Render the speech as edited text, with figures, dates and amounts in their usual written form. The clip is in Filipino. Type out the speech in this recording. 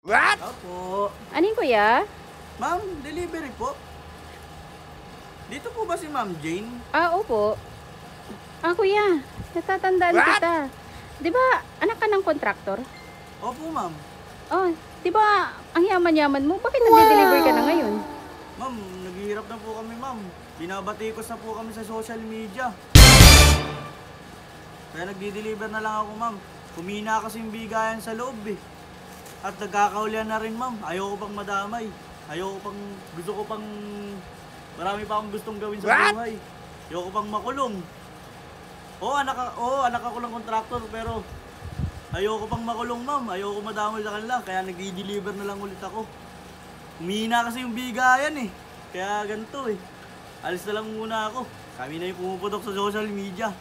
What? Opo. Aning kuya? Ma'am, delivery po. Dito po ba si Ma'am Jane? Opo. Kuya, natatandaan What? kita. Di ba, anak ka ng kontraktor? Opo, ma'am. Oh, di ba, ang yaman-yaman mo? Bakit nagde-deliver ka na ngayon? Ma'am, naghihirap na po kami, ma'am. Binabatikos na po kami sa social media. Kaya nagdi-deliver na lang ako, ma'am. Kumina kasi yung bigayan sa loob eh. At nagkakaulian na rin, ma'am. Ayoko pang madamay. Gusto ko pang, marami pa akong gustong gawin sa What? buhay. Ayoko pang makulong. Anak ako ng kontraktor, pero ayoko pang makulong, ma'am. Ayoko madamay sa kanila, kaya nagdi-deliver na lang ulit ako. Humihina kasi yung bigayan eh. Kaya ganito eh. Alis na lang muna ako. Kami na yung pumuputok sa social media.